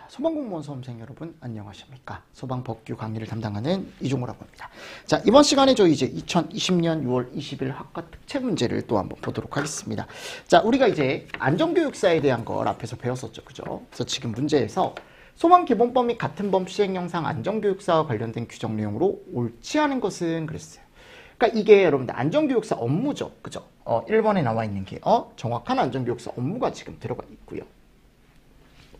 소방공무원 수험생 여러분 안녕하십니까. 소방법규 강의를 담당하는 이종우라고 합니다. 자, 이번 시간에 저희 이제 2020년 6월 20일 학과 특채 문제를 또 한번 보도록 하겠습니다. 자, 우리가 이제 안전교육사에 대한 걸 앞에서 배웠었죠. 그죠? 그래서 지금 문제에서 소방기본법 및 같은 법 시행령상 안전교육사와 관련된 규정 내용으로 옳지 않은 것은 그랬어요. 그러니까 이게 여러분들 안전교육사 업무죠. 그죠? 1번에 나와 있는 게 정확한 안전교육사 업무가 지금 들어가 있고요.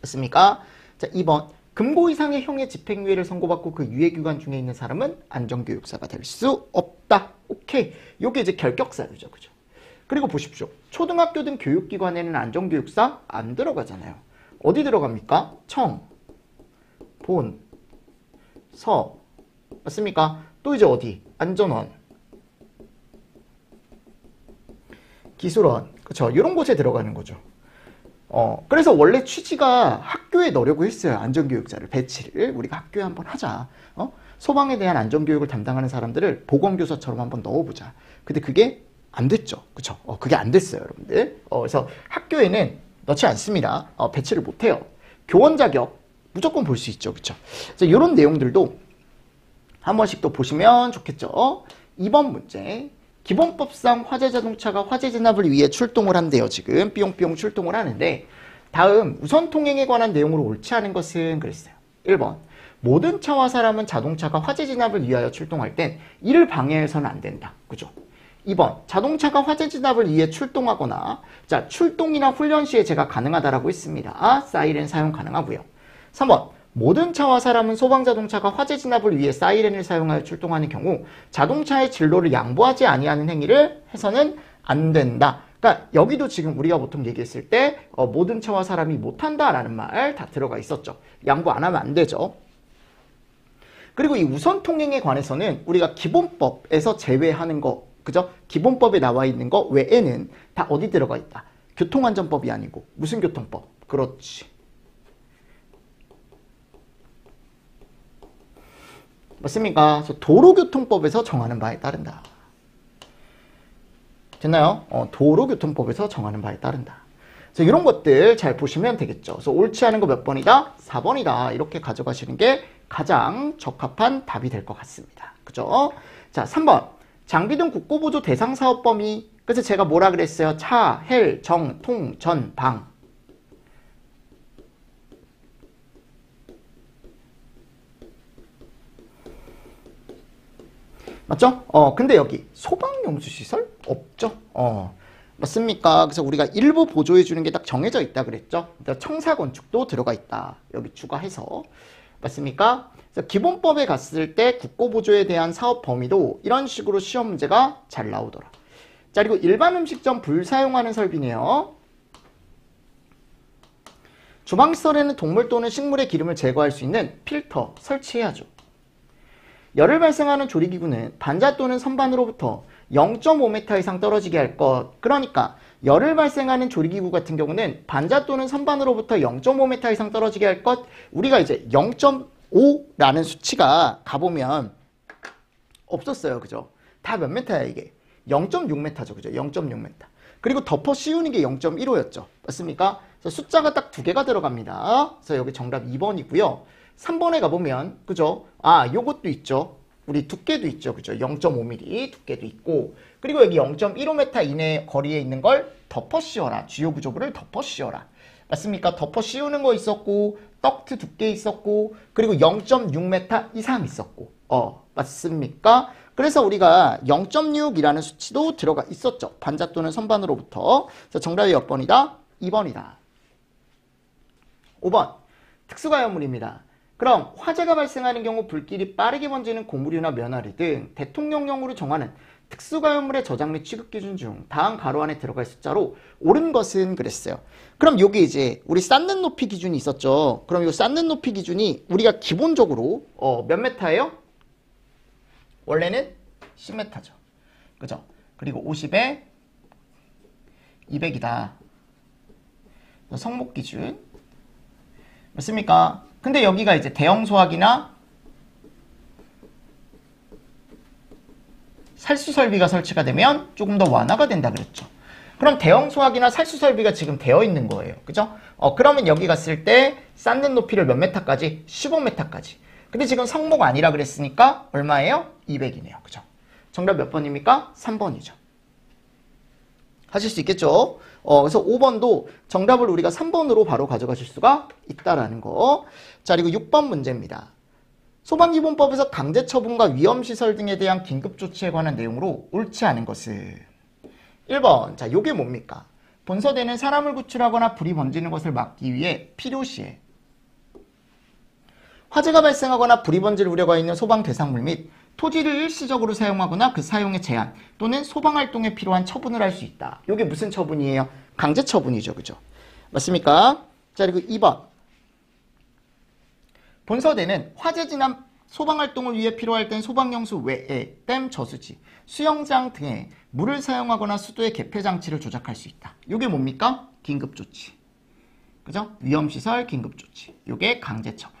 맞습니까? 자, 2번. 금고 이상의 형의 집행유예를 선고받고 그 유예기간 중에 있는 사람은 안전교육사가 될 수 없다. 오케이. 요게 이제 결격사유죠. 그죠? 그리고 보십시오. 초등학교 등 교육기관에는 안전교육사 안 들어가잖아요. 어디 들어갑니까? 청, 본, 서. 맞습니까? 또 이제 어디? 안전원, 기술원. 그쵸? 이런 곳에 들어가는 거죠. 그래서 원래 취지가 학교에 넣으려고 했어요. 안전교육자를, 배치를. 우리가 학교에 한번 하자. 소방에 대한 안전교육을 담당하는 사람들을 보건교사처럼 한번 넣어보자. 근데 그게 안 됐죠. 그쵸? 그게 안 됐어요, 여러분들. 그래서 학교에는 넣지 않습니다. 배치를 못 해요. 교원 자격 무조건 볼 수 있죠. 그쵸? 이런 내용들도 한 번씩 또 보시면 좋겠죠. 2번 문제. 기본법상 화재자동차가 화재 진압을 위해 출동을 한대요. 지금 삐용삐용 출동을 하는데 다음 우선 통행에 관한 내용으로 옳지 않은 것은 그랬어요. 1번. 모든 차와 사람은 자동차가 화재 진압을 위하여 출동할 땐 이를 방해해서는 안 된다. 그죠? 2번. 자동차가 화재 진압을 위해 출동하거나 자 출동이나 훈련 시에 제가 가능하다라고 했습니다. 사이렌 사용 가능하고요. 3번. 모든 차와 사람은 소방자동차가 화재 진압을 위해 사이렌을 사용하여 출동하는 경우 자동차의 진로를 양보하지 아니하는 행위를 해서는 안 된다. 그러니까 여기도 지금 우리가 보통 얘기했을 때 모든 차와 사람이 못한다라는 말 다 들어가 있었죠. 양보 안 하면 안 되죠. 그리고 이 우선 통행에 관해서는 우리가 기본법에서 제외하는 거, 그죠? 기본법에 나와 있는 거 외에는 다 어디 들어가 있다? 교통안전법이 아니고 무슨 교통법? 그렇지. 맞습니까? 도로교통법에서 정하는 바에 따른다. 됐나요? 도로교통법에서 정하는 바에 따른다. 그래서 이런 것들 잘 보시면 되겠죠. 그래서 옳지 않은 거 몇 번이다? 4번이다. 이렇게 가져가시는 게 가장 적합한 답이 될 것 같습니다. 그죠? 자, 3번. 장비 등 국고보조 대상 사업 범위. 그래서 제가 뭐라 그랬어요? 차, 헬, 정, 통, 전, 방. 맞죠? 근데 여기 소방용수시설 없죠? 맞습니까? 그래서 우리가 일부 보조해 주는 게 딱 정해져 있다 그랬죠? 청사건축도 들어가 있다. 여기 추가해서. 맞습니까? 그래서 기본법에 갔을 때 국고보조에 대한 사업 범위도 이런 식으로 시험 문제가 잘 나오더라. 자, 그리고 일반 음식점 불사용하는 설비네요. 주방시설에는 동물 또는 식물의 기름을 제거할 수 있는 필터 설치해야죠. 열을 발생하는 조리기구는 반자 또는 선반으로부터 0.5m 이상 떨어지게 할 것. 그러니까 열을 발생하는 조리기구 같은 경우는 반자 또는 선반으로부터 0.5m 이상 떨어지게 할 것. 우리가 이제 0.5라는 수치가 가보면 없었어요. 그죠? 다 몇 메타야 이게? 0.6m죠. 그죠? 0.6m. 그리고 덮어 씌우는 게 0.15였죠. 맞습니까? 그래서 숫자가 딱 두 개가 들어갑니다. 그래서 여기 정답 2번이고요. 3번에 가보면, 그죠? 요것도 있죠. 우리 두께도 있죠. 그죠? 0.5mm 두께도 있고, 그리고 여기 0.15m 이내 거리에 있는 걸 덮어 씌워라. 주요 구조부를 덮어 씌워라. 맞습니까? 덮어 씌우는 거 있었고, 떡트 두께 있었고, 그리고 0.6m 이상 있었고, 맞습니까? 그래서 우리가 0.6이라는 수치도 들어가 있었죠. 반자 또는 선반으로부터. 그래서 정답이 몇 번이다? 2번이다. 5번. 특수가연물입니다. 그럼 화재가 발생하는 경우 불길이 빠르게 번지는 고무류나 면화류 등 대통령령으로 정하는 특수가연물의 저장 및 취급 기준 중 다음 가로 안에 들어갈 숫자로 옳은 것은 그랬어요. 그럼 여기 이제 우리 쌓는 높이 기준이 있었죠. 그럼 이 쌓는 높이 기준이 우리가 기본적으로 몇 메타예요? 원래는 10m죠. 그죠? 그리고 50에 200이다. 성목 기준. 맞습니까? 근데 여기가 이제 대형 소화기나 살수 설비가 설치가 되면 조금 더 완화가 된다 그랬죠. 그럼 대형 소화기나 살수 설비가 지금 되어 있는 거예요. 그죠? 그러면 여기 갔을 때 쌓는 높이를 몇 메타까지? 15m까지. 근데 지금 성목 아니라 그랬으니까 얼마예요? 200이네요. 그죠? 정답 몇 번입니까? 3번이죠. 하실 수 있겠죠? 그래서 5번도 정답을 우리가 3번으로 바로 가져가실 수가 있다라는 거. 자, 그리고 6번 문제입니다. 소방기본법에서 강제처분과 위험시설 등에 대한 긴급조치에 관한 내용으로 옳지 않은 것은 1번. 자, 요게 뭡니까? 본서대는 사람을 구출하거나 불이 번지는 것을 막기 위해 필요시에 화재가 발생하거나 불이 번질 우려가 있는 소방 대상물 및 토지를 일시적으로 사용하거나 그 사용에 제한 또는 소방활동에 필요한 처분을 할 수 있다. 이게 무슨 처분이에요? 강제처분이죠. 그죠? 맞습니까? 자, 그리고 2번. 본서대는 화재 진압 소방활동을 위해 필요할 땐 소방용수 외에 댐 저수지, 수영장 등에 물을 사용하거나 수도의 개폐장치를 조작할 수 있다. 이게 뭡니까? 긴급조치. 그죠? 위험시설 긴급조치. 이게 강제처분.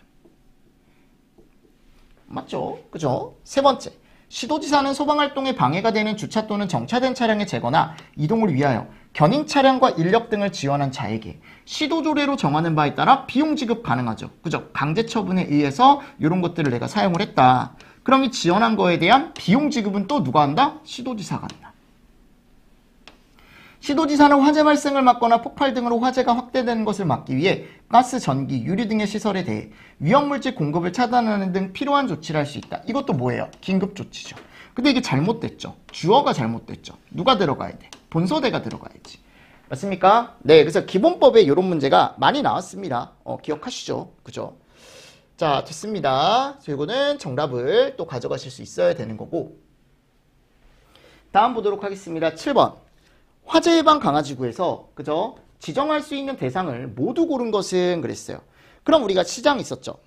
맞죠? 그죠? 세 번째, 시도지사는 소방활동에 방해가 되는 주차 또는 정차된 차량의 제거나 이동을 위하여 견인 차량과 인력 등을 지원한 자에게 시도조례로 정하는 바에 따라 비용 지급 가능하죠. 그죠? 강제처분에 의해서 이런 것들을 내가 사용을 했다. 그럼 이 지원한 거에 대한 비용 지급은 또 누가 한다? 시도지사가 한다. 시도지사는 화재 발생을 막거나 폭발 등으로 화재가 확대되는 것을 막기 위해 가스, 전기, 유리 등의 시설에 대해 위험물질 공급을 차단하는 등 필요한 조치를 할 수 있다. 이것도 뭐예요? 긴급조치죠. 근데 이게 잘못됐죠. 주어가 잘못됐죠. 누가 들어가야 돼? 본서대가 들어가야지. 맞습니까? 네, 그래서 기본법에 이런 문제가 많이 나왔습니다. 기억하시죠? 그죠? 자, 됐습니다. 이거는 정답을 또 가져가실 수 있어야 되는 거고. 다음 보도록 하겠습니다. 7번. 화재 예방 강화지구에서 그죠? 지정할 수 있는 대상을 모두 고른 것은 그랬어요. 그럼 우리가 시장 있었죠.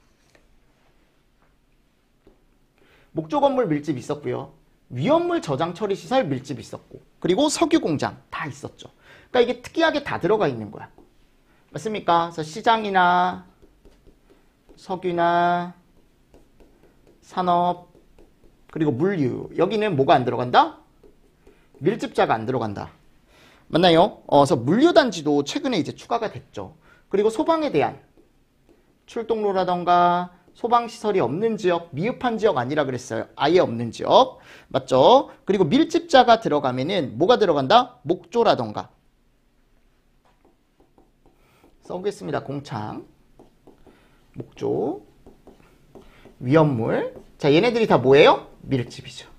목조 건물 밀집 있었고요. 위험물 저장 처리 시설 밀집 있었고, 그리고 석유 공장 다 있었죠. 그러니까 이게 특이하게 다 들어가 있는 거야. 맞습니까? 그래서 시장이나 석유나 산업 그리고 물류, 여기는 뭐가 안 들어간다? 밀집자가 안 들어간다. 맞나요? 그래서 물류단지도 최근에 이제 추가가 됐죠. 그리고 소방에 대한 출동로라던가 소방시설이 없는 지역, 미흡한 지역 아니라 그랬어요. 아예 없는 지역. 맞죠? 그리고 밀집자가 들어가면은 뭐가 들어간다? 목조라던가. 써보겠습니다. 공창. 목조. 위험물. 자, 얘네들이 다 뭐예요? 밀집이죠.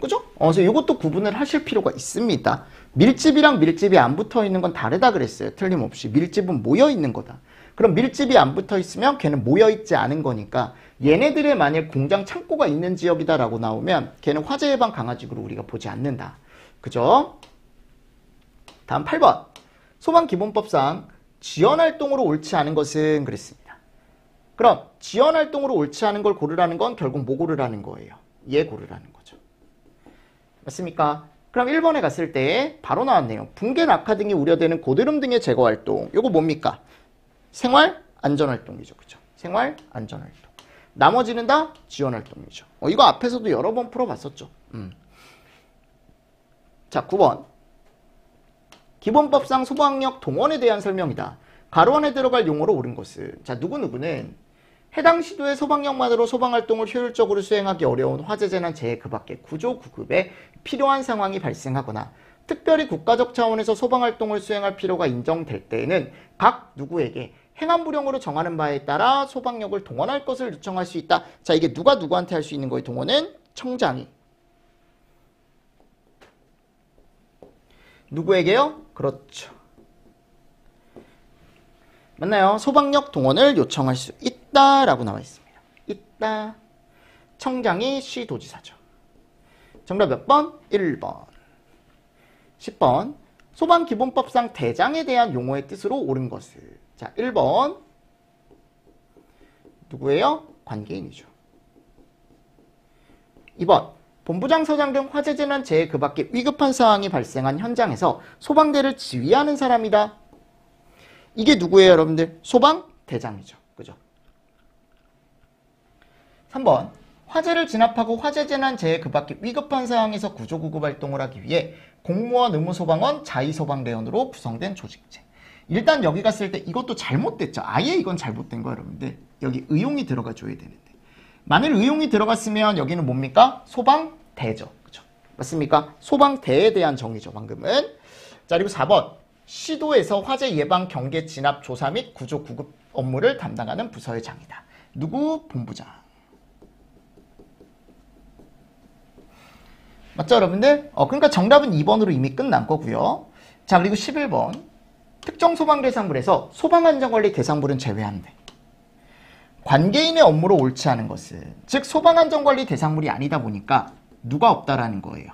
그죠? 그래서 이것도 구분을 하실 필요가 있습니다. 밀집이랑 밀집이 안 붙어 있는 건 다르다 그랬어요. 틀림없이. 밀집은 모여 있는 거다. 그럼 밀집이 안 붙어 있으면 걔는 모여 있지 않은 거니까 얘네들의 만약 공장 창고가 있는 지역이다라고 나오면 걔는 화재 예방 강화지구로 우리가 보지 않는다. 그죠? 다음 8번. 소방기본법상 지연활동으로 옳지 않은 것은 그랬습니다. 그럼 지연활동으로 옳지 않은 걸 고르라는 건 결국 뭐 고르라는 거예요? 얘 고르라는 거죠. 맞습니까? 그럼 1번에 갔을 때 바로 나왔네요. 붕괴, 낙하 등이 우려되는 고드름 등의 제거 활동. 이거 뭡니까? 생활 안전활동이죠. 그죠? 생활 안전활동. 나머지는 다 지원활동이죠. 이거 앞에서도 여러 번 풀어봤었죠. 자, 9번. 기본법상 소방력 동원에 대한 설명이다. 가로 안에 들어갈 용어로 옳은 것은. 자, 누구누구는 해당 시도의 소방력만으로 소방활동을 효율적으로 수행하기 어려운 화재재난 재해 그 밖에 구조 구급에 필요한 상황이 발생하거나 특별히 국가적 차원에서 소방활동을 수행할 필요가 인정될 때에는 각 누구에게 행안부령으로 정하는 바에 따라 소방력을 동원할 것을 요청할 수 있다. 자, 이게 누가 누구한테 할 수 있는 거예요? 동원은 청장이. 누구에게요? 그렇죠. 맞나요? 소방력 동원을 요청할 수 있다라고 나와 있습니다. 있다. 청장이 시도지사죠. 정답 몇 번? 1번. 10번. 소방기본법상 대장에 대한 용어의 뜻으로 옳은 것을. 자, 1번. 누구예요? 관계인이죠. 2번. 본부장, 서장 등 화재재난 재해 그 밖에 위급한 상황이 발생한 현장에서 소방대를 지휘하는 사람이다. 이게 누구예요, 여러분들? 소방대장이죠. 그죠? 3번. 화재를 진압하고 화재 재난 재해 그 밖에 위급한 상황에서 구조 구급 활동을 하기 위해 공무원, 의무소방원, 자위소방대원으로 구성된 조직체. 일단 여기 갔을 때 이것도 잘못됐죠. 아예 이건 잘못된 거야, 여러분들. 여기 의용이 들어가 줘야 되는데. 만일 의용이 들어갔으면 여기는 뭡니까? 소방대죠. 그죠? 맞습니까? 소방대에 대한 정의죠, 방금은. 자, 그리고 4번. 시도에서 화재 예방, 경계, 진압, 조사 및 구조 구급 업무를 담당하는 부서의 장이다. 누구? 본부장. 맞죠, 여러분들? 그러니까 정답은 2번으로 이미 끝난 거고요. 자, 그리고 11번. 특정 소방 대상물에서 소방안전관리 대상물은 제외한대. 관계인의 업무로 옳지 않은 것은, 즉 소방안전관리 대상물이 아니다 보니까 누가 없다라는 거예요.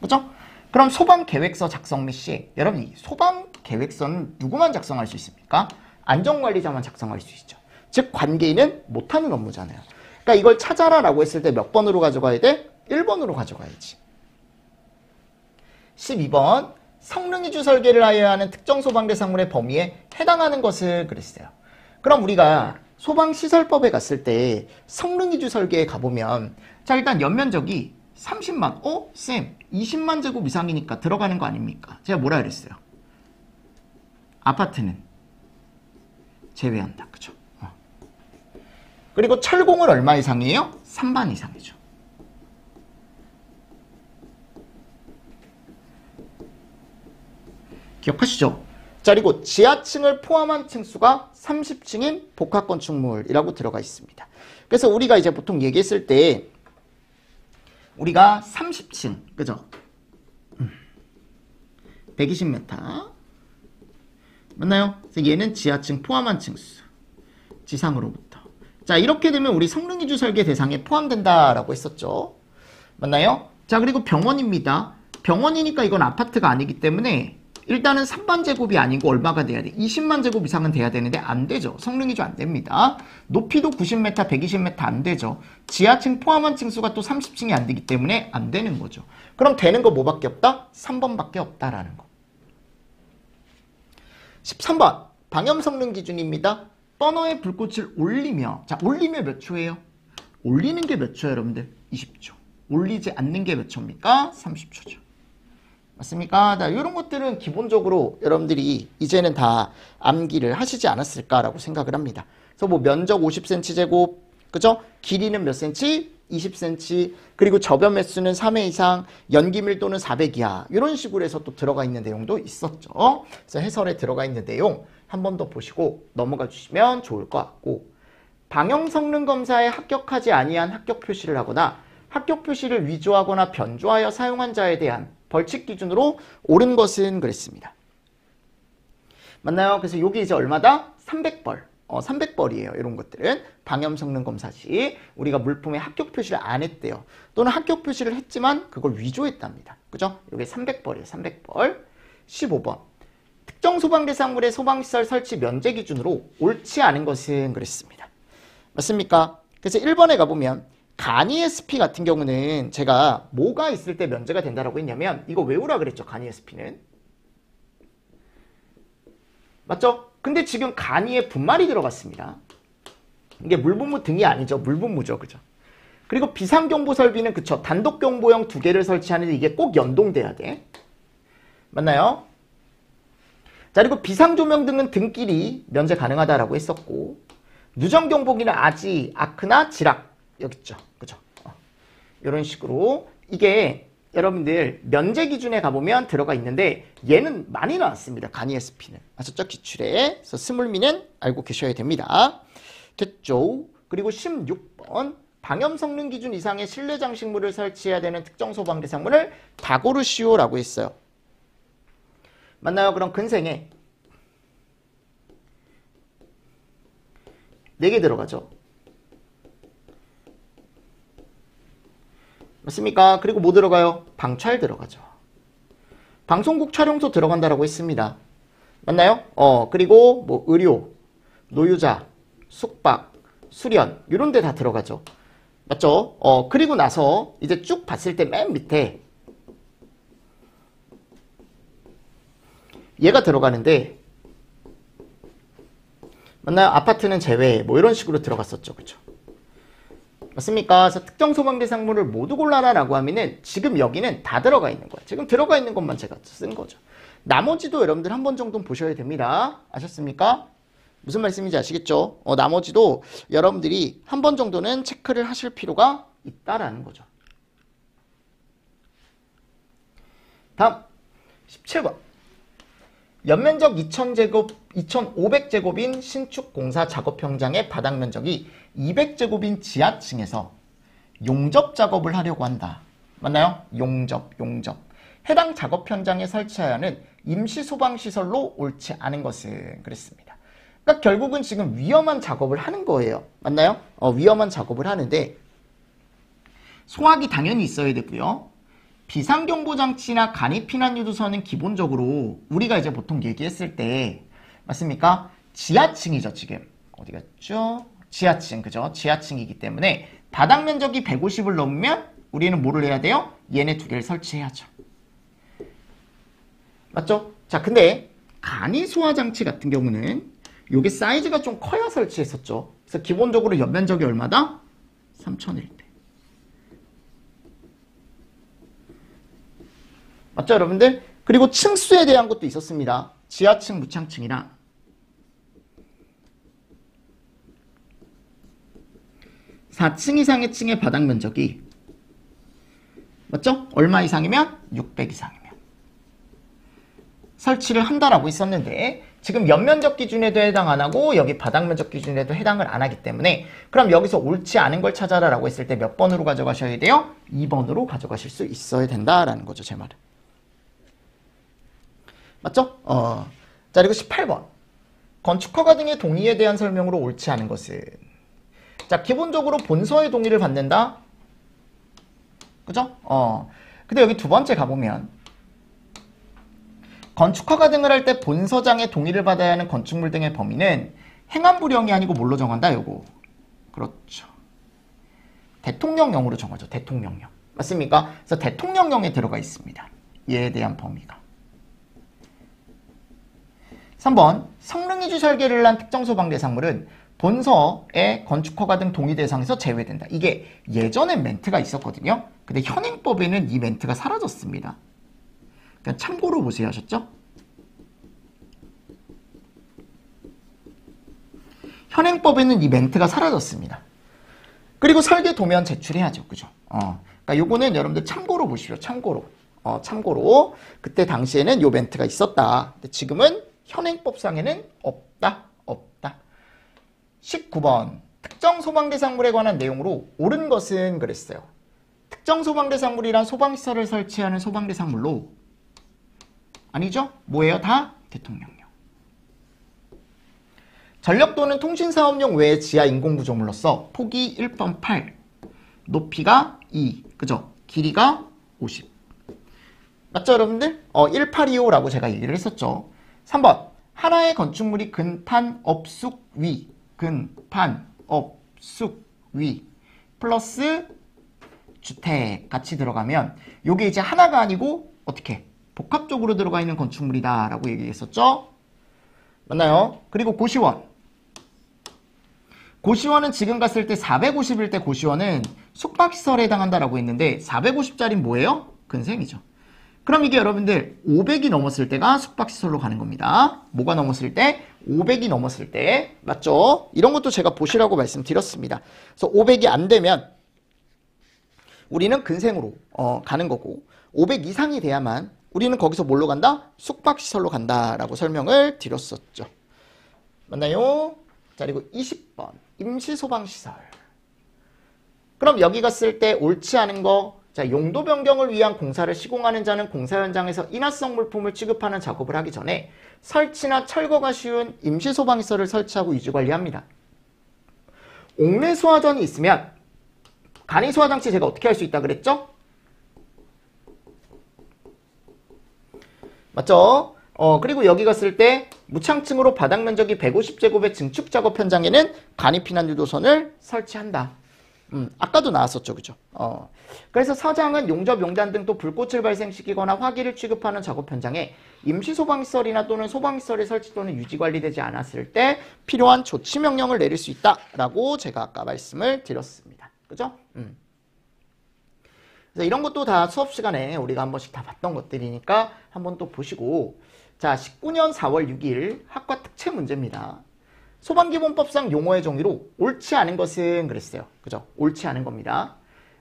그죠? 그럼 소방계획서 작성 및 시, 여러분 이 소방계획서는 누구만 작성할 수 있습니까? 안전관리자만 작성할 수 있죠. 즉 관계인은 못하는 업무잖아요. 그러니까 이걸 찾아라 라고 했을 때 몇 번으로 가져가야 돼? 1번으로 가져가야지. 12번. 성능이주 설계를 하여야 하는 특정 소방대상물의 범위에 해당하는 것을 그랬어요. 그럼 우리가 소방시설법에 갔을 때 성능이주 설계에 가보면, 자, 일단 연면적이 30만, 쌤, 20만 제곱 이상이니까 들어가는 거 아닙니까? 제가 뭐라 그랬어요? 아파트는 제외한다. 그죠? 그리고 철공은 얼마 이상이에요? 3만 이상이죠. 기억하시죠? 자, 그리고 지하층을 포함한 층수가 30층인 복합건축물이라고 들어가 있습니다. 그래서 우리가 이제 보통 얘기했을 때 우리가 30층, 그죠? 120m 맞나요? 그래서 얘는 지하층 포함한 층수, 지상으로부터. 자, 이렇게 되면 우리 성능이주 설계 대상에 포함된다라고 했었죠. 맞나요? 자, 그리고 병원입니다. 병원이니까 이건 아파트가 아니기 때문에 일단은 3만 제곱이 아니고 얼마가 돼야 돼? 20만 제곱 이상은 돼야 되는데 안 되죠. 성능이주 안 됩니다. 높이도 90m, 120m 안 되죠. 지하층 포함한 층수가 또 30층이 안 되기 때문에 안 되는 거죠. 그럼 되는 거 뭐밖에 없다? 3번밖에 없다라는 거. 13번. 방염 성능 기준입니다. 버너에 불꽃을 올리며, 자, 올리면 몇 초예요? 올리는 게 몇 초예요, 여러분들? 20초. 올리지 않는 게 몇 초입니까? 30초죠. 맞습니까? 이런 것들은 기본적으로 여러분들이 이제는 다 암기를 하시지 않았을까라고 생각을 합니다. 그래서 뭐 면적 50cm 제곱, 그죠? 길이는 몇 cm? 20cm. 그리고 저변 매수는 3회 이상, 연기 밀도는 400 이하. 이런 식으로 해서 또 들어가 있는 내용도 있었죠. 그래서 해설에 들어가 있는 내용 한 번 더 보시고 넘어가 주시면 좋을 것 같고, 방영 성능 검사에 합격하지 아니한 합격 표시를 하거나 합격 표시를 위조하거나 변조하여 사용한 자에 대한 벌칙 기준으로 옳은 것은 그랬습니다. 맞나요? 그래서 이게 이제 얼마다? 300벌. 300벌이에요. 이런 것들은 방염 성능 검사 시 우리가 물품에 합격 표시를 안 했대요. 또는 합격 표시를 했지만 그걸 위조했답니다. 그죠? 이게 300벌이에요. 300벌. 15번. 특정 소방 대상물의 소방시설 설치 면제 기준으로 옳지 않은 것은 그랬습니다. 맞습니까? 그래서 1번에 가보면 간이 SP 같은 경우는 제가 뭐가 있을 때 면제가 된다라고 했냐면 이거 외우라 그랬죠. 간이 SP는. 맞죠? 근데 지금 간이에 분말이 들어갔습니다. 이게 물분무 등이 아니죠. 물분무죠. 그죠? 그리고 비상경보 설비는 그쵸. 단독경보용 2개를 설치하는데 이게 꼭 연동돼야 돼. 맞나요? 자, 그리고 비상조명 등은 등끼리 면제 가능하다라고 했었고, 누정경보기는 아지, 아크나 지락 여기 있죠. 그죠? 이런 식으로 이게 여러분들 면제 기준에 가보면 들어가 있는데 얘는 많이 나왔습니다. 간이 SP는. 아셨죠? 기출에. 그래서 스물미는 알고 계셔야 됩니다. 됐죠? 그리고 16번. 방염 성능 기준 이상의 실내 장식물을 설치해야 되는 특정 소방 대상물을 다 고르시오라고 했어요. 맞나요? 그럼 근생에 4개 들어가죠. 맞습니까? 그리고 뭐 들어가요? 방찰 들어가죠. 방송국 촬영소 들어간다라고 했습니다. 맞나요? 그리고 뭐 의료, 노유자, 숙박, 수련 이런 데 다 들어가죠. 맞죠? 그리고 나서 이제 쭉 봤을 때 맨 밑에 얘가 들어가는데 맞나요? 아파트는 제외. 뭐 이런 식으로 들어갔었죠. 그죠? 맞습니까? 그래서 특정 소방 대상물을 모두 골라라라고 하면은 지금 여기는 다 들어가 있는 거야. 지금 들어가 있는 것만 제가 쓴 거죠. 나머지도 여러분들 한 번 정도는 보셔야 됩니다. 아셨습니까? 무슨 말씀인지 아시겠죠? 나머지도 여러분들이 한 번 정도는 체크를 하실 필요가 있다라는 거죠. 다음 17번. 연면적 2,500제곱인 신축공사 작업 현장의 바닥 면적이 200제곱인 지하층에서 용접 작업을 하려고 한다. 맞나요? 용접. 해당 작업 현장에 설치해야 하는 임시 소방시설로 옳지 않은 것은 그랬습니다. 그러니까 결국은 지금 위험한 작업을 하는 거예요. 맞나요? 위험한 작업을 하는데 소화기 당연히 있어야 되고요. 비상경보장치나 간이피난유도선은 기본적으로 우리가 이제 보통 얘기했을 때 맞습니까? 지하층이죠. 지금 어디 갔죠? 지하층, 그죠? 지하층이기 때문에 바닥 면적이 150을 넘으면 우리는 뭐를 해야 돼요? 얘네 두 개를 설치해야죠. 맞죠? 자, 근데 간이소화장치 같은 경우는 요게 사이즈가 좀 커야 설치했었죠. 그래서 기본적으로 연면적이 얼마다? 3,000일 때. 맞죠, 여러분들? 그리고 층수에 대한 것도 있었습니다. 지하층, 무창층이랑 4층 이상의 층의 바닥 면적이 맞죠? 얼마 이상이면? 600 이상이면 설치를 한다라고 있었는데 지금 연면적 기준에도 해당 안 하고 여기 바닥 면적 기준에도 해당을 안 하기 때문에 그럼 여기서 옳지 않은 걸 찾아라 라고 했을 때 몇 번으로 가져가셔야 돼요? 2번으로 가져가실 수 있어야 된다라는 거죠, 제 말은. 맞죠? 자, 그리고 18번. 건축허가 등의 동의에 대한 설명으로 옳지 않은 것은 자, 기본적으로 본서의 동의를 받는다. 그죠? 근데 여기 두 번째 가보면 건축허가 등을 할 때 본서장의 동의를 받아야 하는 건축물 등의 범위는 행안부령이 아니고 뭘로 정한다? 요거. 그렇죠. 대통령령으로 정하죠. 대통령령. 맞습니까? 그래서 대통령령에 들어가 있습니다. 얘에 대한 범위가. 3번. 성능이주 설계를 한 특정 소방 대상물은 본서의 건축허가 등 동의 대상에서 제외된다. 이게 예전엔 멘트가 있었거든요. 근데 현행법에는 이 멘트가 사라졌습니다. 그러니까 참고로 보세요. 하셨죠? 현행법에는 이 멘트가 사라졌습니다. 그리고 설계 도면 제출해야죠. 그죠? 그러니까 요거는 여러분들 참고로 보시죠. 참고로. 참고로. 그때 당시에는 요 멘트가 있었다. 근데 지금은 현행법상에는 없다. 19번. 특정 소방대상물에 관한 내용으로 옳은 것은 그랬어요. 특정 소방대상물이란 소방시설을 설치하는 소방대상물로 아니죠? 뭐예요? 다 대통령령. 전력 또는 통신사업용 외의 지하 인공구조물로서 폭이 1.8, 높이가 2, 그죠? 길이가 50. 맞죠, 여러분들? 1825라고 제가 얘기를 했었죠. 3번. 하나의 건축물이 근판, 업숙, 위. 근판, 업숙, 위. 플러스 주택 같이 들어가면 요게 이제 하나가 아니고 어떻게? 복합적으로 들어가 있는 건축물이다 라고 얘기했었죠. 맞나요? 그리고 고시원. 고시원은 지금 갔을 때 450일 때 고시원은 숙박시설에 해당한다라고 했는데 450짜리는 뭐예요? 근생이죠. 그럼 이게 여러분들 500이 넘었을 때가 숙박시설로 가는 겁니다. 뭐가 넘었을 때? 500이 넘었을 때. 맞죠? 이런 것도 제가 보시라고 말씀드렸습니다. 그래서 500이 안 되면 우리는 근생으로 가는 거고 500 이상이 돼야만 우리는 거기서 뭘로 간다? 숙박시설로 간다라고 설명을 드렸었죠. 맞나요? 자, 그리고 20번. 임시소방시설. 그럼 여기 갔을 때 옳지 않은 거. 자, 용도 변경을 위한 공사를 시공하는 자는 공사 현장에서 인화성 물품을 취급하는 작업을 하기 전에 설치나 철거가 쉬운 임시소방시설을 설치하고 유지관리합니다. 옥내소화전이 있으면 간이소화장치 제가 어떻게 할 수 있다 그랬죠? 맞죠? 그리고 여기 갔을 때 무창층으로 바닥 면적이 150제곱의 증축 작업 현장에는 간이피난유도선을 설치한다. 아까도 나왔었죠. 그죠? 그래서 사장은 용접, 용단 등 또 불꽃을 발생시키거나 화기를 취급하는 작업 현장에 임시 소방시설이나 또는 소방시설의 설치 또는 유지 관리되지 않았을 때 필요한 조치 명령을 내릴 수 있다라고 제가 아까 말씀을 드렸습니다. 그죠? 그래서 이런 것도 다 수업 시간에 우리가 한 번씩 다 봤던 것들이니까 한번 또 보시고, 자, 19년 4월 6일 학과 특채 문제입니다. 소방기본법상 용어의 정의로 옳지 않은 것은 그랬어요. 그죠? 옳지 않은 겁니다.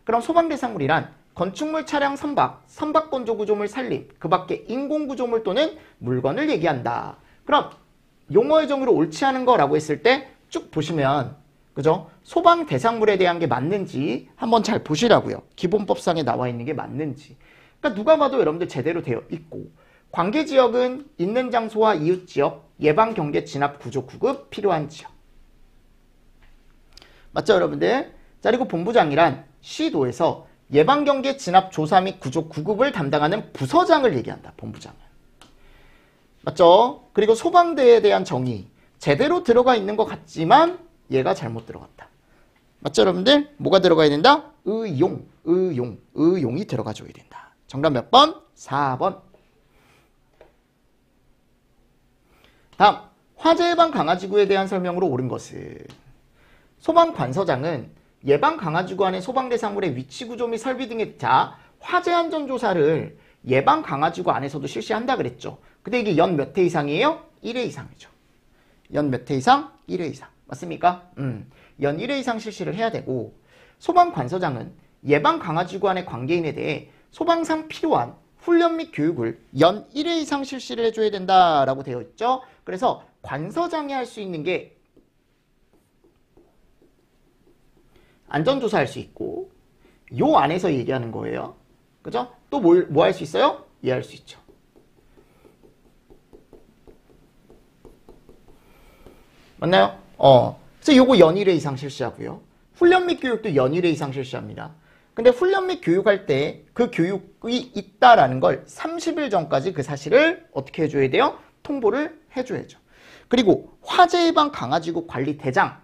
그럼 소방대상물이란 건축물, 차량, 선박 건조 구조물, 산림, 그 밖에 인공 구조물 또는 물건을 얘기한다. 그럼 용어의 정의로 옳지 않은 거라고 했을 때 쭉 보시면, 그죠? 소방 대상물에 대한 게 맞는지 한번 잘 보시라고요. 기본법상에 나와 있는 게 맞는지. 그러니까 누가 봐도 여러분들 제대로 되어 있고, 관계지역은 있는 장소와 이웃지역, 예방경계, 진압, 구조, 구급 필요한 지역. 맞죠, 여러분들? 자, 그리고 본부장이란 시도에서 예방경계, 진압, 조사 및 구조, 구급을 담당하는 부서장을 얘기한다. 본부장은. 맞죠? 그리고 소방대에 대한 정의. 제대로 들어가 있는 것 같지만 얘가 잘못 들어갔다. 맞죠, 여러분들? 뭐가 들어가야 된다? 의용이 들어가줘야 된다. 정답 몇 번? 4번. 다음, 화재 예방 강화지구에 대한 설명으로 옳은 것은, 소방관서장은 예방 강화지구 안의 소방 대상물의 위치 구조 및 설비 등의 화재 안전 조사를 예방 강화지구 안에서도 실시한다 그랬죠. 근데 이게 연 몇 회 이상이에요? 1회 이상이죠. 연 몇 회 이상? 1회 이상. 맞습니까? 연 1회 이상 실시를 해야 되고, 소방관서장은 예방 강화지구 안의 관계인에 대해 소방상 필요한 훈련 및 교육을 연 1회 이상 실시를 해줘야 된다라고 되어 있죠. 그래서 관서장이 할 수 있는 게 안전조사 할 수 있고, 요 안에서 얘기하는 거예요. 그죠? 또 뭐 할 수 있어요? 이해할 수 있죠. 맞나요? 그래서 요거 연 1회 이상 실시하고요. 훈련 및 교육도 연 1회 이상 실시합니다. 근데 훈련 및 교육할 때 그 교육이 있다라는 걸 30일 전까지 그 사실을 어떻게 해줘야 돼요? 통보를 해줘야죠. 그리고 화재 예방 강화지구 관리대장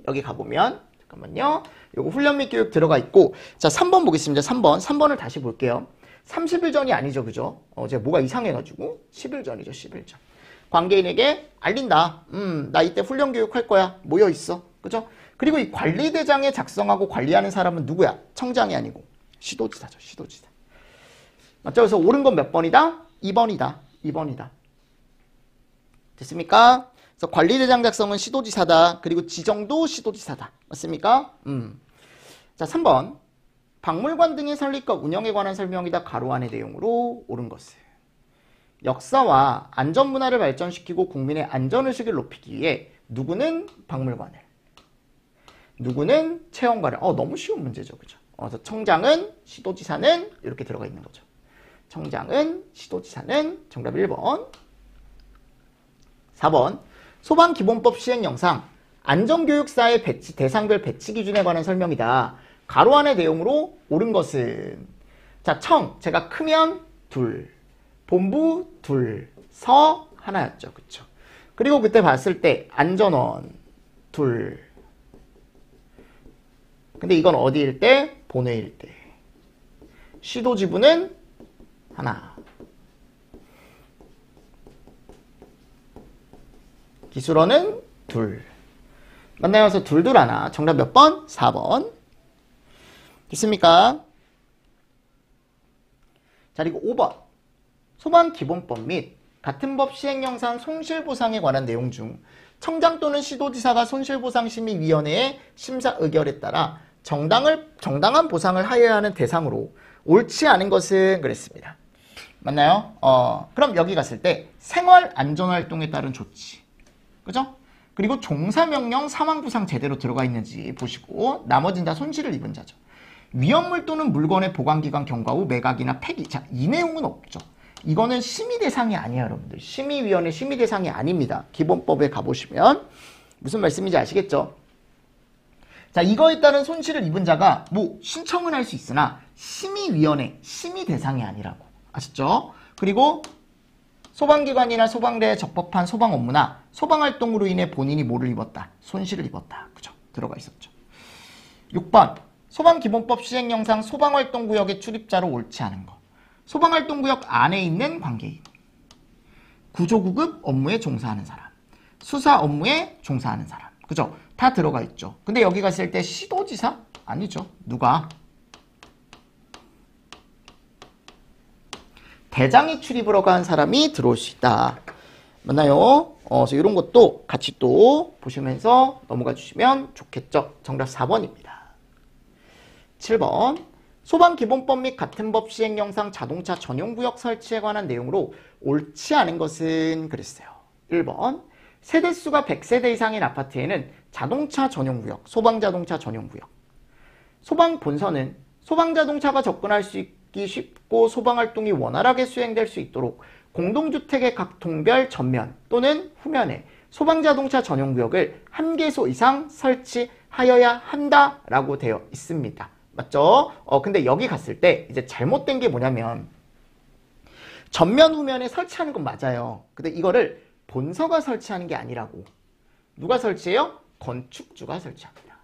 여기 가보면 잠깐만요. 요거 훈련 및 교육 들어가 있고, 자 3번 보겠습니다. 3번을 다시 볼게요. 30일 전이 아니죠, 그죠? 제가 뭐가 이상해가지고 10일 전이죠, 10일 전. 관계인에게 알린다. 나 이때 훈련 교육할 거야. 모여 있어, 그죠? 그리고 이 관리대장에 작성하고 관리하는 사람은 누구야? 청장이 아니고 시도지사죠, 시도지사. 맞죠? 그래서 옳은 건 몇 번이다? 2번이다. 됐습니까? 그래서 관리대장 작성은 시도지사다. 그리고 지정도 시도지사다. 맞습니까? 자, 3번. 박물관 등의 설립과 운영에 관한 설명이다. 가로 안의 내용으로 옳은 것은, 역사와 안전문화를 발전시키고 국민의 안전의식을 높이기 위해 누구는 박물관을, 누구는 체험관을. 너무 쉬운 문제죠, 그죠? 그래서 청장은, 시도지사는 이렇게 들어가 있는 거죠. 청장은, 시도지사는. 정답 1번. 4번. 소방기본법 시행령상 안전교육사의 배치, 대상별 배치 기준에 관한 설명이다. 가로 안의 내용으로 옳은 것은, 자, 제가 크면 둘, 본부 둘, 서 하나였죠, 그쵸? 그리고 그때 봤을 때 안전원 둘. 근데 이건 어디일 때? 본회일 때. 시도지부는 하나. 기술원은 둘. 맞나요? 그래서 둘 하나. 정답 몇 번? 4번. 됐습니까? 자, 그리고 5번. 소방기본법 및 같은 법 시행령상 손실보상에 관한 내용 중 청장 또는 시도지사가 손실보상심의위원회의 심사 의결에 따라 정당한 보상을 하여야 하는 대상으로 옳지 않은 것은 그랬습니다. 맞나요? 그럼 여기 갔을 때 생활안전활동에 따른 조치, 그죠? 그리고 종사명령, 사망보상 제대로 들어가 있는지 보시고, 나머지는 다 손실을 입은 자죠. 위험물 또는 물건의 보관기간 경과 후 매각이나 폐기. 자, 이 내용은 없죠. 이거는 심의 대상이 아니에요, 여러분들. 심의위원회 심의 대상이 아닙니다. 기본법에 가보시면 무슨 말씀인지 아시겠죠? 자, 이거에 따른 손실을 입은 자가 뭐 신청은 할 수 있으나 심의위원회 심의 대상이 아니라고. 아셨죠? 그리고 소방기관이나 소방대에 적법한 소방 업무나 소방활동으로 인해 본인이 뭐를 입었다? 손실을 입었다. 그죠? 들어가 있었죠. 6번 소방기본법 시행령상 소방활동구역의 출입자로 옳지 않은 거. 소방활동구역 안에 있는 관계인, 구조구급 업무에 종사하는 사람, 수사 업무에 종사하는 사람. 그죠? 다 들어가 있죠. 근데 여기 갔을 때 시도지사? 아니죠. 누가? 대장이 출입으로 간 사람이 들어올 수 있다. 맞나요? 그래서 이런 것도 같이 또 보시면서 넘어가 주시면 좋겠죠. 정답 4번입니다. 7번 소방기본법 및 같은 법 시행령상 자동차 전용구역 설치에 관한 내용으로 옳지 않은 것은 그랬어요. 1번 세대수가 100세대 이상인 아파트에는 자동차 전용구역, 소방자동차 전용구역. 소방본서는 소방자동차가 접근할 수 있기 쉽고 소방활동이 원활하게 수행될 수 있도록 공동주택의 각 동별 전면 또는 후면에 소방자동차 전용구역을 1개소 이상 설치하여야 한다라고 되어 있습니다. 맞죠? 근데 여기 갔을 때 이제 잘못된 게 뭐냐면 전면 후면에 설치하는 건 맞아요. 근데 이거를 본서가 설치하는 게 아니라고. 누가 설치해요? 건축주가 설치합니다.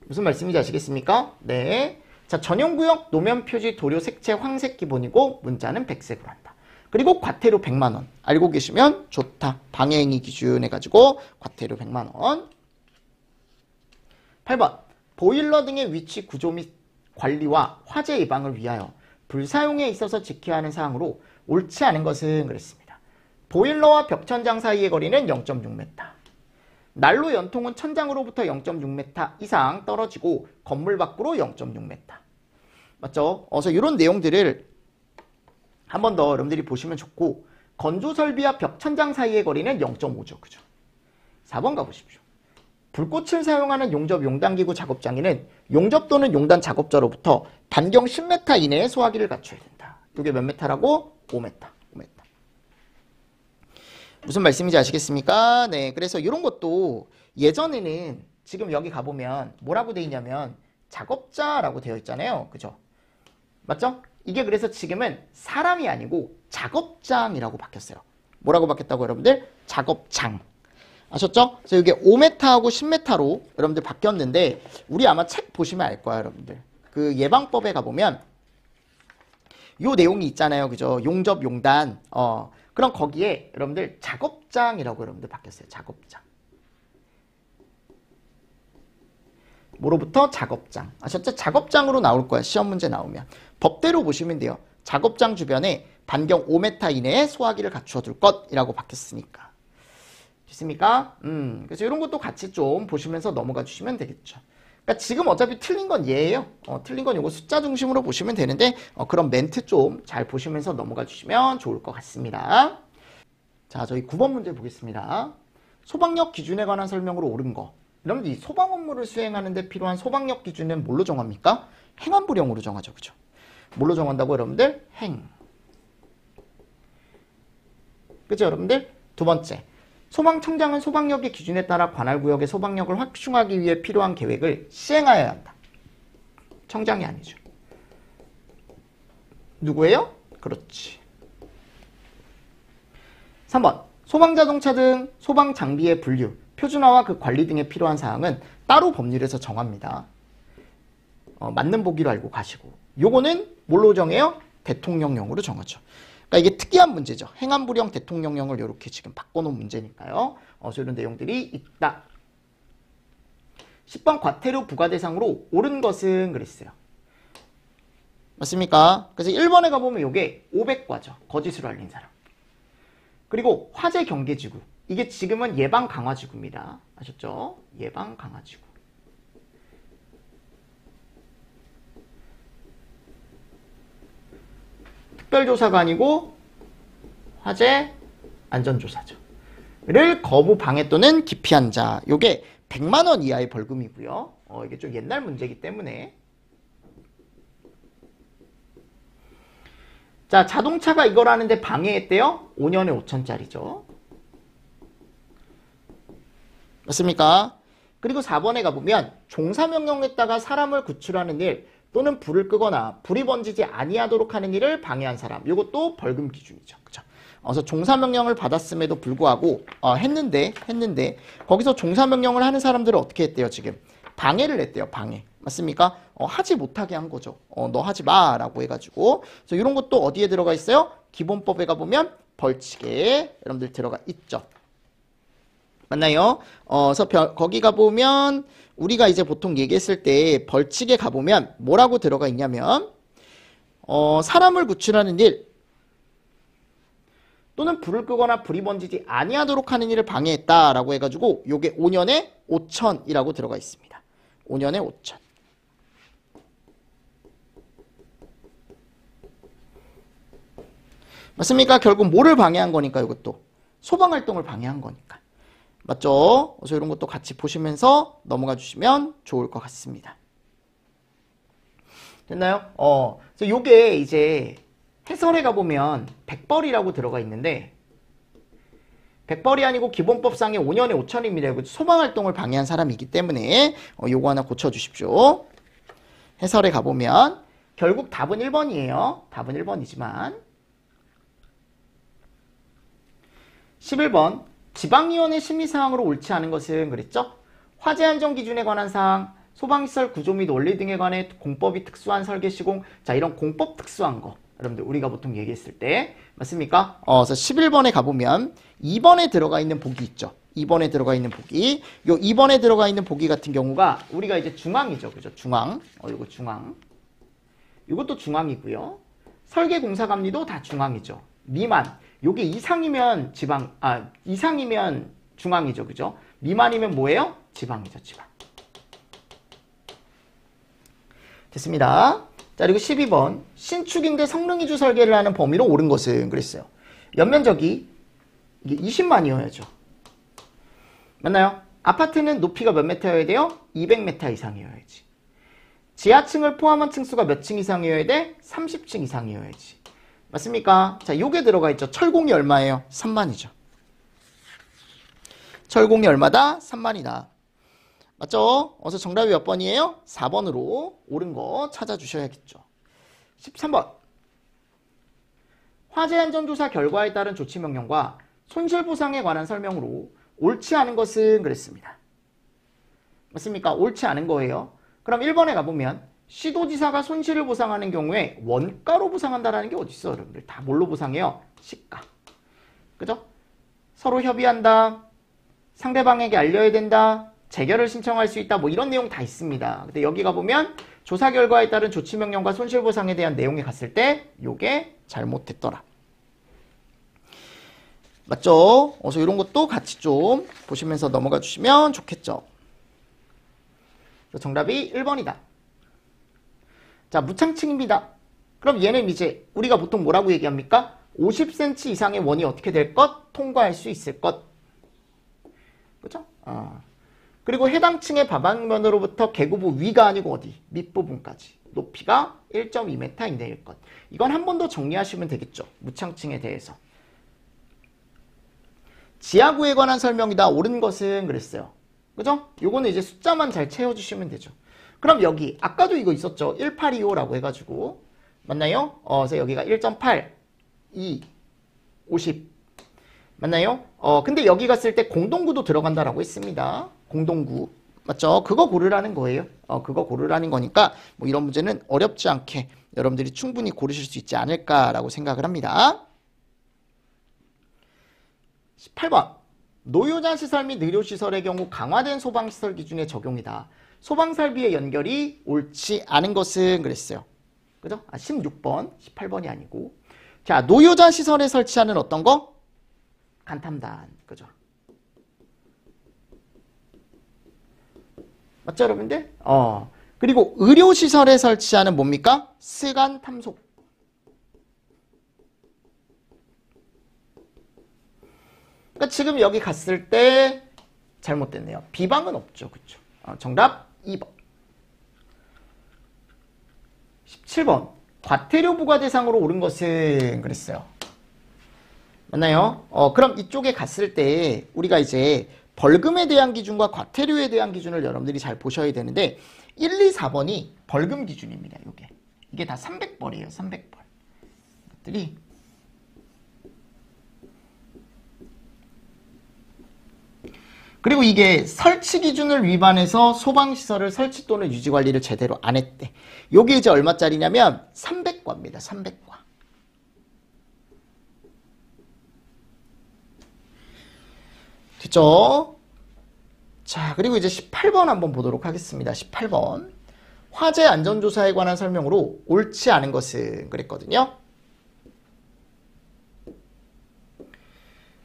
무슨 말씀인지 아시겠습니까? 네. 자, 전용구역 노면 표지 도료 색채 황색 기본이고 문자는 백색으로 한다. 그리고 과태료 100만 원. 알고 계시면 좋다. 방해행위 기준해가지고 과태료 100만 원. 8번 보일러 등의 위치 구조 및 관리와 화재 예방을 위하여 불사용에 있어서 지켜야 하는 사항으로 옳지 않은 것은 그랬습니다. 보일러와 벽천장 사이의 거리는 0.6m. 난로 연통은 천장으로부터 0.6m 이상 떨어지고 건물 밖으로 0.6m. 맞죠? 그래서 이런 내용들을 한 번 더 여러분들이 보시면 좋고 건조설비와 벽천장 사이의 거리는 0.5죠. 그죠? 4번 가보십시오. 불꽃을 사용하는 용접 용단기구 작업장에는 용접 또는 용단 작업자로부터 반경 10m 이내의 소화기를 갖춰야 된다. 이게 몇 m라고? 5m. 5m. 무슨 말씀인지 아시겠습니까? 네, 그래서 이런 것도 예전에는 지금 여기 가보면 뭐라고 되어 있냐면 작업자라고 되어 있잖아요. 그죠? 맞죠? 이게 그래서 지금은 사람이 아니고 작업장이라고 바뀌었어요. 뭐라고 바뀌었다고 여러분들? 작업장. 아셨죠? 그래서 이게 5m하고 10m로 여러분들 바뀌었는데 우리 아마 책 보시면 알 거야, 여러분들. 그 예방법에 가보면 요 내용이 있잖아요. 그죠? 용접, 용단. 그럼 거기에 여러분들 작업장이라고 여러분들 바뀌었어요. 작업장. 뭐로부터? 작업장. 아셨죠? 작업장으로 나올 거야. 시험 문제 나오면. 법대로 보시면 돼요. 작업장 주변에 반경 5m 이내에 소화기를 갖추어 둘 것이라고 바뀌었으니까. 됐습니까? 그래서 이런 것도 같이 좀 보시면서 넘어가 주시면 되겠죠. 그러니까 지금 어차피 틀린 건 얘예요. 틀린 건 이거 숫자 중심으로 보시면 되는데 그런 멘트 좀 잘 보시면서 넘어가 주시면 좋을 것 같습니다. 자, 저희 9번 문제 보겠습니다. 소방력 기준에 관한 설명으로 옳은 거. 여러분들 이 소방 업무를 수행하는 데 필요한 소방력 기준은 뭘로 정합니까? 행안부령으로 정하죠. 그죠? 뭘로 정한다고 여러분들? 행. 그죠 여러분들? 두 번째. 소방청장은 소방력의 기준에 따라 관할 구역의 소방력을 확충하기 위해 필요한 계획을 시행하여야 한다. 청장이 아니죠. 누구예요? 그렇지. 3번. 소방자동차 등 소방장비의 분류, 표준화와 그 관리 등에 필요한 사항은 따로 법률에서 정합니다. 맞는 보기로 알고 가시고. 요거는 뭘로 정해요? 대통령령으로 정하죠. 그러니까 이게 특이한 문제죠. 행안부령 대통령령을 이렇게 지금 바꿔놓은 문제니까요. 이런 내용들이 있다. 10번 과태료 부과 대상으로 옳은 것은 그랬어요. 맞습니까? 그래서 1번에 가보면 이게 500과죠. 거짓으로 알린 사람. 그리고 화재 경계지구. 이게 지금은 예방 강화지구입니다. 아셨죠? 예방 강화지구. 특별조사가 아니고 화재 안전조사죠. 를 거부 방해 또는 기피한 자. 요게 100만 원 이하의 벌금이고요. 이게 좀 옛날 문제이기 때문에. 자, 자동차가 이걸 하는데 방해했대요? 5년에 5천짜리죠. 맞습니까? 그리고 4번에 가보면 종사명령에다가 사람을 구출하는 일, 또는 불을 끄거나 불이 번지지 아니하도록 하는 일을 방해한 사람. 이것도 벌금 기준이죠. 그죠? 그래서 종사명령을 받았음에도 불구하고 했는데 거기서 종사명령을 하는 사람들은 어떻게 했대요? 지금 방해를 했대요. 방해. 맞습니까? 하지 못하게 한 거죠. 너 하지 마 라고 해가지고. 그래서 이런 것도 어디에 들어가 있어요? 기본법에 가보면 벌칙에 여러분들 들어가 있죠. 맞나요? 그래서 거기 가보면 우리가 이제 보통 얘기했을 때 벌칙에 가보면 뭐라고 들어가 있냐면 사람을 구출하는 일 또는 불을 끄거나 불이 번지지 아니하도록 하는 일을 방해했다라고 해가지고 요게 5년에 5천이라고 들어가 있습니다. 5년에 5천. 맞습니까? 결국 뭐를 방해한 거니까 이것도 소방활동을 방해한 거니까. 맞죠? 그래서 이런 것도 같이 보시면서 넘어가 주시면 좋을 것 같습니다. 됐나요? 그래서 요게 이제 해설에 가보면 백벌이라고 들어가 있는데 백벌이 아니고 기본법상의 5년에 5천입니다. 소방활동을 방해한 사람이기 때문에 요거 하나 고쳐주십시오. 해설에 가보면 결국 답은 1번이에요. 답은 1번이지만 11번 지방위원회 심의사항으로 옳지 않은 것은 그랬죠? 화재 안전 기준에 관한 사항, 소방시설 구조 및 원리 등에 관해 공법이 특수한 설계 시공. 자, 이런 공법 특수한 거 여러분들 우리가 보통 얘기했을 때 맞습니까? 그래서 11번에 가보면 2번에 들어가 있는 보기 있죠. 2번에 들어가 있는 보기. 요 2번에 들어가 있는 보기 같은 경우가 우리가 이제 중앙이죠. 그죠? 중앙. 요거 중앙. 요것도 중앙이고요. 설계공사감리도 다 중앙이죠. 미만. 요게 이상이면 이상이면 중앙이죠. 그죠? 미만이면 뭐예요? 지방이죠. 지방. 됐습니다. 자, 그리고 12번. 신축인데 성능이주 설계를 하는 범위로 옳은 것은 그랬어요. 연면적이 이게 20만이어야죠. 맞나요? 아파트는 높이가 몇 메타여야 돼요? 200m 이상이어야지. 지하층을 포함한 층수가 몇 층 이상이어야 돼? 30층 이상이어야지. 맞습니까? 자, 요게 들어가 있죠. 철공이 얼마예요? 3만이죠. 철공이 얼마다? 3만이다. 맞죠? 그래서 정답이 몇 번이에요? 4번으로 옳은 거 찾아주셔야겠죠. 13번. 화재 안전조사 결과에 따른 조치명령과 손실보상에 관한 설명으로 옳지 않은 것은 그랬습니다. 맞습니까? 옳지 않은 거예요. 그럼 1번에 가보면 시도지사가 손실을 보상하는 경우에 원가로 보상한다라는 게 어디 있어, 여러분들? 다 뭘로 보상해요? 시가. 그죠? 서로 협의한다. 상대방에게 알려야 된다. 재결을 신청할 수 있다. 뭐 이런 내용 다 있습니다. 근데 여기 가보면 조사 결과에 따른 조치명령과 손실보상에 대한 내용에 갔을 때 요게 잘못됐더라. 맞죠? 그래서 이런 것도 같이 좀 보시면서 넘어가 주시면 좋겠죠. 정답이 1번이다. 자, 무창층입니다. 그럼 얘는 이제 우리가 보통 뭐라고 얘기합니까? 50cm 이상의 원이 어떻게 될 것? 통과할 수 있을 것. 그죠? 그리고 해당 층의 바닥면으로부터 계구부 위가 아니고 어디? 밑부분까지. 높이가 1.2m 이내일 것. 이건 한 번 더 정리하시면 되겠죠. 무창층에 대해서. 지하구에 관한 설명이다. 옳은 것은 그랬어요. 그죠? 요거는 이제 숫자만 잘 채워주시면 되죠. 그럼 여기 아까도 이거 있었죠. 1825라고 해가지고 맞나요? 그래서 여기가 1.8, 2, 50 맞나요? 근데 여기 갔을 때 공동구도 들어간다라고 했습니다. 공동구 맞죠? 그거 고르라는 거예요. 그거 고르라는 거니까 뭐 이런 문제는 어렵지 않게 여러분들이 충분히 고르실 수 있지 않을까라고 생각을 합니다. 18번. 노유자 시설 및 의료시설의 경우 강화된 소방시설 기준의 적용이다. 소방설비의 연결이 옳지 않은 것은 그랬어요. 그죠? 16번, 18번이 아니고. 자, 노유자 시설에 설치하는 어떤 거? 간탐단. 그죠? 맞죠, 여러분들? 그리고 의료시설에 설치하는 뭡니까? 스간 탐속. 그러니까 지금 여기 갔을 때 잘못됐네요. 비방은 없죠. 그쵸? 정답 2번. 17번. 과태료 부과 대상으로 옳은 것은 그랬어요. 맞나요? 그럼 이쪽에 갔을 때 우리가 이제 벌금에 대한 기준과 과태료에 대한 기준을 여러분들이 잘 보셔야 되는데 1, 2, 4번이 벌금 기준입니다. 이게 다 300벌이에요. 300벌. 것들이 그리고 이게 설치 기준을 위반해서 소방시설을 설치 또는 유지관리를 제대로 안 했대. 요게 이제 얼마짜리냐면 300과입니다. 300과. 됐죠? 자, 그리고 이제 18번 한번 보도록 하겠습니다. 18번. 화재 안전조사에 관한 설명으로 옳지 않은 것은 그랬거든요.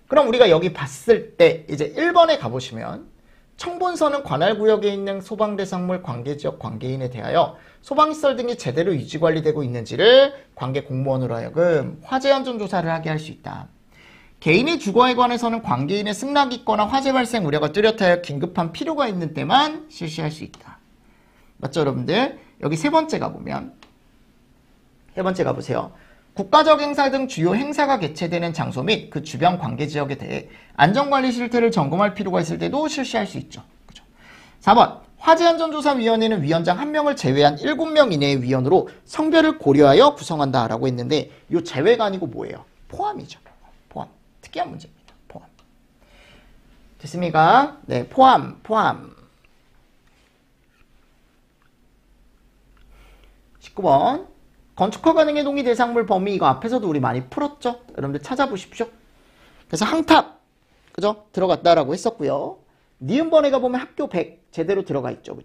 그럼 우리가 여기 봤을 때 이제 1번에 가보시면 청본서는 관할구역에 있는 소방대상물 관계지역 관계인에 대하여 소방시설 등이 제대로 유지관리되고 있는지를 관계 공무원으로 하여금 화재안전조사를 하게 할 수 있다. 개인의 주거에 관해서는 관계인의 승낙이 있거나 화재 발생 우려가 뚜렷하여 긴급한 필요가 있는 때만 실시할 수 있다. 맞죠, 여러분들? 여기 세 번째 가보면 세 번째 가보세요. 국가적 행사 등 주요 행사가 개최되는 장소 및 그 주변 관계지역에 대해 안전관리 실태를 점검할 필요가 있을 때도 실시할 수 있죠. 그죠? 4번 화재안전조사위원회는 위원장 1명을 제외한 7명 이내의 위원으로 성별을 고려하여 구성한다라고 했는데 이 제외가 아니고 뭐예요? 포함이죠. 포함. 특이한 문제입니다. 포함. 됐습니까? 네, 포함. 19번 건축허 가능의 동의 대상물 범위 이거 앞에서도 우리 많이 풀었죠? 여러분들 찾아보십시오. 그래서 항탑 그죠? 들어갔다라고 했었고요. 니은번에 가보면 학교 100 제대로 들어가 있죠.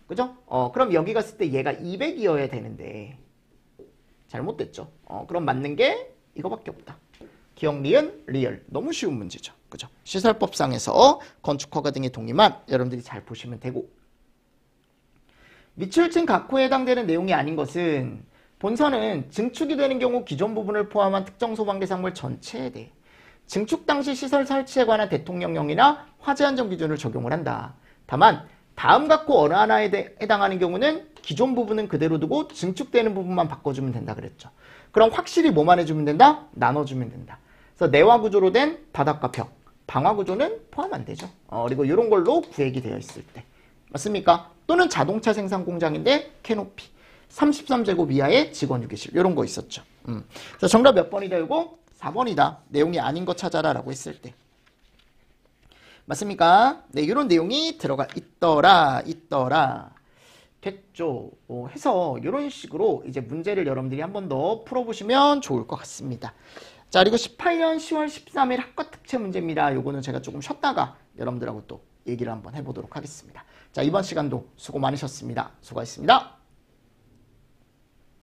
그죠? 그럼 여기 갔을 때 얘가 200이어야 되는데 잘못됐죠. 그럼 맞는 게 이거밖에 없다. 기억 니은 리얼 너무 쉬운 문제죠. 그죠? 시설법상에서 건축허가 등의 동의만 여러분들이 잘 보시면 되고 미출층 각호에 해당되는 내용이 아닌 것은 본선은 증축이 되는 경우 기존 부분을 포함한 특정 소방 대상물 전체에 대해 증축 당시 시설 설치에 관한 대통령령이나 화재 안전 기준을 적용을 한다. 다만 다음 각호 어느 하나에 해당하는 경우는 기존 부분은 그대로 두고 증축되는 부분만 바꿔주면 된다 그랬죠. 그럼 확실히 뭐만 해주면 된다? 나눠주면 된다. 그래서 내화 구조로 된 바닥과 벽, 방화 구조는 포함 안 되죠. 그리고 이런 걸로 구획이 되어 있을 때. 맞습니까? 또는 자동차 생산 공장인데 캐노피 33제곱 이하의 직원 휴게실 이런 거 있었죠. 그래서 정답 몇 번이다 이거? 4번이다. 내용이 아닌 거 찾아라 라고 했을 때. 맞습니까? 네, 이런 내용이 들어가 있더라. 됐죠? 해서 이런 식으로 이제 문제를 여러분들이 한 번 더 풀어보시면 좋을 것 같습니다. 자, 그리고 18년 10월 13일 학과 특채 문제입니다. 요거는 제가 조금 쉬었다가 여러분들하고 또 얘기를 한번 해보도록 하겠습니다. 자, 이번 시간도 수고 많으셨습니다. 수고하셨습니다.